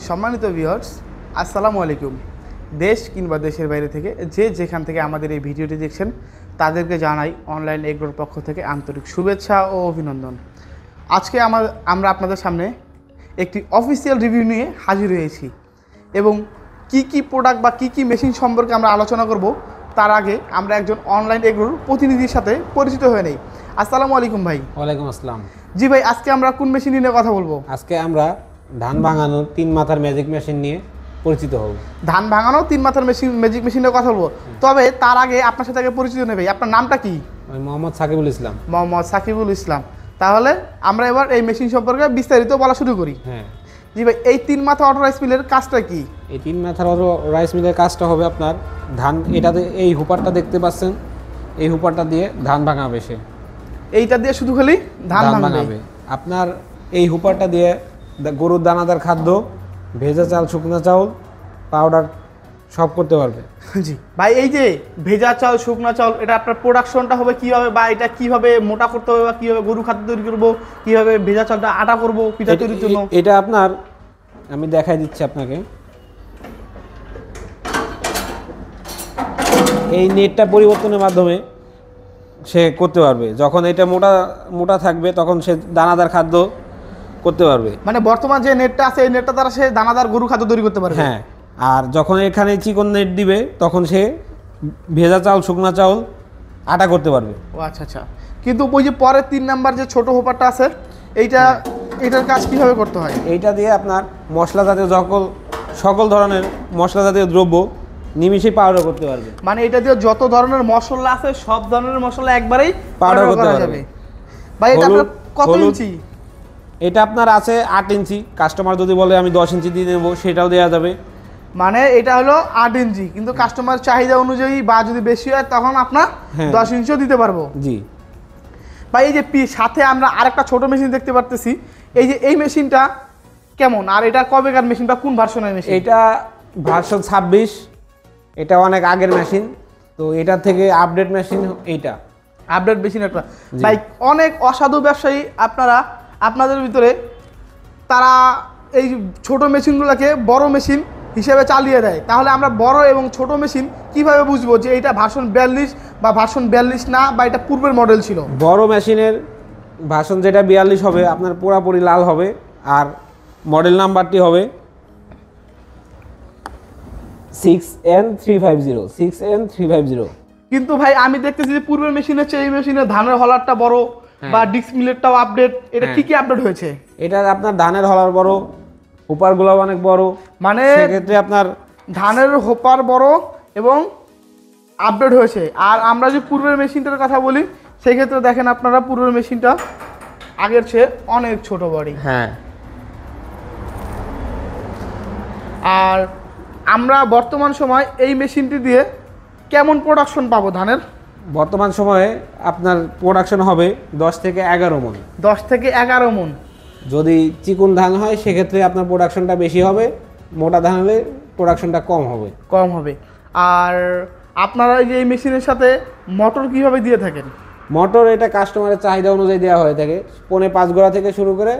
সম্মানিত ভিউয়ার্স, আসসালামু আলাইকুম। দেশ কিংবা দেশের বাইরে থেকে যে যেখান থেকে আমাদের এই ভিডিওটি দেখছেন তাদেরকে জানাই অনলাইন এগ্রোর পক্ষ থেকে আন্তরিক শুভেচ্ছা ও অভিনন্দন। আজকে আমরা আপনাদের সামনে একটি অফিসিয়াল রিভিউ নিয়ে হাজির হয়েছি এবং কি প্রোডাক্ট বা কি মেশিন সম্পর্কে আমরা আলোচনা করব তার আগে আমরা একজন অনলাইন এগ্রোর প্রতিনিধির সাথে পরিচিত হয়ে নেই। আসসালামু আলাইকুম ভাই। ওয়ালাইকুম আসসালাম। জি ভাই, আজকে আমরা কোন মেশিন নিয়ে কথা বলবো? আজকে আমরা ধান ভাঙানোর 3 মাথার ম্যাজিক মেশিন নিয়ে পরিচিত হব। ধান ভাঙানো 3 মাথার ম্যাজিক মেশিন নিয়ে কথা বলবো। তবে তার আগে আপনার সাথে পরিচিত নেই ভাই, আপনার নামটা কি? আমি মোহাম্মদ সাকিবুল ইসলাম। মোহাম্মদ সাকিবুল ইসলাম। তাহলে আমরা এবার এই মেশিন সম্পর্কে বিস্তারিত বলা শুরু করি। হ্যাঁ জি ভাই, এই 3 মাথা অটো রাইস মিলের কাজটা কি? এই 3 মাথার অটো রাইস মিলের কাজটা হবে আপনার ধান, এটাতে এই হুপারটা দেখতে পাচ্ছেন, এই হুপারটা দিয়ে ধান ভাঙাবে সে। এইটা দিয়ে শুধু খালি ধান ভাঙাবে। আপনার এই হুপারটা দিয়ে গরুর দানাদার খাদ্য, ভেজা চাল, শুকনো চাউল, পাউডার সব করতে পারবে। জি ভাই, এই যে ভেজা চাল, শুকনো চাউল, এটা আপনার প্রোডাকশনটা হবে কিভাবে, বা এটা কিভাবে মোটা করতে হবে, বা কিভাবে গরু খাদ্য তৈরি করবো, কিভাবে ভেজা চালটা আটা করবো পিঠা তৈরির জন্য? এটা আপনার আমি দেখাই দিচ্ছি আপনাকে। এই নেটটা পরিবর্তনের মাধ্যমে সে করতে পারবে। যখন এটা মোটা মোটা থাকবে তখন সে দানাদার খাদ্য করতে পারবে। মানে বর্তমান যে নেটটা আছে এই নেটটা দ্বারা সে দানাদার গরু খাদ্য তৈরি করতে পারবে। হ্যাঁ, আর যখন এখানে চিকন নেট দিবে তখন সে ভেজা চাল, শুকনা চাউল আটা করতে পারবে। ও আচ্ছা আচ্ছা। কিন্তু ওই যে পরের 3 নাম্বার যে ছোট হোপারটা আছে এইটার কাজ কিভাবে করতে হয়? এইটা দিয়ে আপনার মশলা জাতীয় সকল ধরনের মশলা জাতীয় দ্রব্য নিমিষেই পাউডার করতে পারবে। মানে এটা দিয়ে যত ধরনের মশলা আছে সব ধরনের মশলা একবারেই পাউডার করতে যাবে। ভাই এটা আপনার কত ইঞ্চি? এটা আপনার আছে 8 ইঞ্চি। কাস্টমার যদি বলে আমি 10 ইঞ্চি দিয়ে নেবো সেটাও দেওয়া যাবে। মানে এটা হলো 8 ইঞ্চি, কিন্তু কাস্টমার চাহিদা অনুযায়ী বা যদি বেশি হয় তখন আপনার 10 ইঞ্চিও দিতে পারবো। জি ভাই, এই যে সাথে আমরা আরেকটা ছোট মেশিন দেখতে পারতেছি, এই যে এই মেশিনটা কেমন, আর এটা কবেকার মেশিন বা কোন ভার্সনের মেশিন? এটা ভার্সন 26। এটা অনেক আগের মেশিন, তো এটা থেকে আপডেট মেশিন এইটা। আপডেট মেশিন একটা। ভাই, অনেক অসাধু ব্যবসায়ী আপনাদের ভিতরে তারা এই ছোট মেশিনগুলোকে বড় মেশিন হিসেবে চালিয়ে দেয়। তাহলে আমরা বড় এবং ছোট মেশিন কিভাবে বুঝবো যে এটা ভার্সন 42 বা ভার্সন 42 না, বা এটা পূর্বের মডেল ছিল? বড় মেশিনের ভার্সন যেটা 42 হবে আপনার পুরাপুরি লাল হবে, আর মডেল নাম্বারটি হবে 6N350। কিন্তু ভাই আমি দেখতেছি যে পূর্বের মেশিনের চেয়ে এই মেশিনের ধানের হলারটা বড়, বা ডিস্ক মিলেরটাও আপডেট। এটা কি আপডেট হয়েছে? এটা আপনার ধানের হলার বড়, হোপারগুলো অনেক বড়। মানে সেক্ষেত্রে আপনার ধানের হোপার বড় এবং আপডেট হয়েছে। আর আমরা যে পূর্বের মেশিনটার কথা বলি সেই ক্ষেত্রে দেখেন আপনারা পূর্বের মেশিনটা আগের চেয়ে অনেক ছোট বডি। হ্যাঁ, আর আমরা বর্তমান সময় এই মেশিনটি দিয়ে কেমন প্রোডাকশন পাবো ধানের? বর্তমান সময়ে আপনার প্রোডাকশন হবে 10 থেকে 11 মণ। 10 থেকে 11 মণ। যদি চিকন ধান হয় সেক্ষেত্রে আপনার প্রোডাকশনটা বেশি হবে, মোটা ধান হলে প্রোডাকশনটা কম হবে। আর আপনারা এই মেশিনের সাথে মোটর কিভাবে দিয়ে থাকেন? মোটর এটা কাস্টমারের চাহিদা অনুযায়ী দেওয়া হয়ে থাকে। 5.5 গোড়া থেকে শুরু করে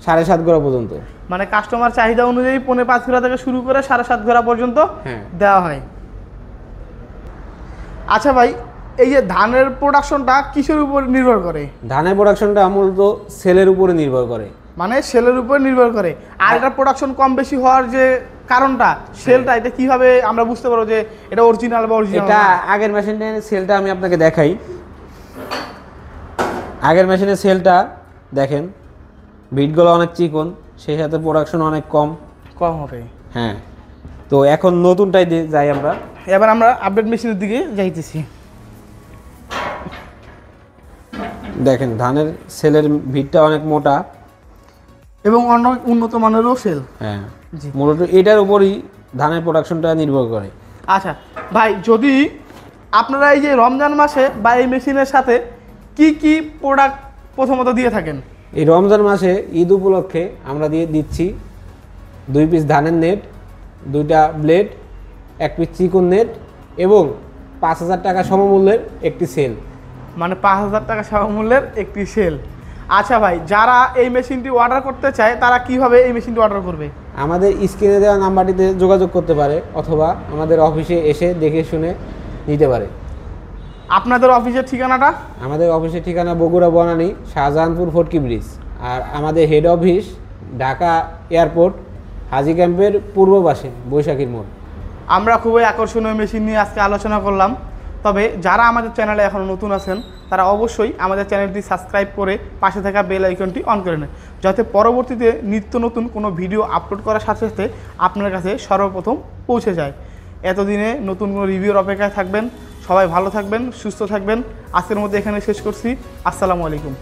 7.5 গোড়া পর্যন্ত। মানে কাস্টমার চাহিদা অনুযায়ী 5.5 গোড়া থেকে শুরু করে 7.5 গোড়া পর্যন্ত দেওয়া হয়। আচ্ছা ভাই, এই যে ধানের প্রোডাকশনটা কিসের উপর নির্ভর করে? ধানের প্রোডাকশনটা মূলত সেলের উপরে নির্ভর করে। মানে সেলের উপর নির্ভর করে। আর এটা প্রোডাকশন কম বেশি হওয়ার যে কারণটা, সেলটা, এটা কিভাবে আমরা বুঝতে পারবো যে এটা অরিজিনাল বা অরিজিনাল? এটা আগের মেশিনের সেলটা আমি আপনাকে দেখাই। আগের মেশিনের সেলটা দেখেন, বিটগুলো অনেক চিকন, সেই সাথে প্রোডাকশন অনেক কম হবে। হ্যাঁ, তো এখন নতুনটাই যাই আমরা। এবার আমরা আপডেট মেশিনের দিকে যাইতেছি। দেখেন ধানের সেলের ভিটটা অনেক মোটা এবং অনেক উন্নত মানেরও সেল। হ্যাঁ, মূলত এটার উপরই ধানের প্রোডাকশনটা নির্ভর করে। আচ্ছা ভাই, যদি আপনারা এই যে রমজান মাসে বা এই মেশিনের সাথে কি প্রোডাক্ট প্রথমত দিয়ে থাকেন? এই রমজান মাসে ঈদ উপলক্ষে আমরা দিচ্ছি 2 পিস ধানের নেট, 2টা ব্লেড, 1 পিস চিকন নেট এবং 5000 টাকা সমমূল্যের একটি সেল। মানে 5000 টাকা সমমূল্যের একটি সেল। আচ্ছা ভাই, যারা এই মেশিনটি অর্ডার করতে চায় তারা কিভাবে এই মেশিনটি অর্ডার করবে? আমাদের স্ক্রিনে দেওয়া নাম্বারটিতে যোগাযোগ করতে পারে অথবা আমাদের অফিসে এসে দেখে শুনে নিতে পারে। আপনাদের অফিসের ঠিকানাটা? আমাদের অফিসের ঠিকানা বগুড়া বনানী শাহজাহানপুর ফটকি ব্রিজ, আর আমাদের হেড অফিস ঢাকা এয়ারপোর্ট হাজি ক্যাম্পের পূর্ব পাশে বৈশাখীর মোড়। আমরা খুবই আকর্ষণীয় মেশিন নিয়ে আজকে আলোচনা করলাম। তবে যারা আমাদের চ্যানেলে এখনও নতুন আছেন তারা অবশ্যই আমাদের চ্যানেলটি সাবস্ক্রাইব করে পাশে থাকা বেল আইকনটি অন করে নেয়, যাতে পরবর্তীতে নিত্য নতুন কোনো ভিডিও আপলোড করার সাথে সাথে আপনার কাছে সর্বপ্রথম পৌঁছে যায়। এতদিনে নতুন কোনো রিভিউর অপেক্ষায় থাকবেন। সবাই ভালো থাকবেন, সুস্থ থাকবেন। আজকের মধ্যে এখানে শেষ করছি। আসসালামু আলাইকুম।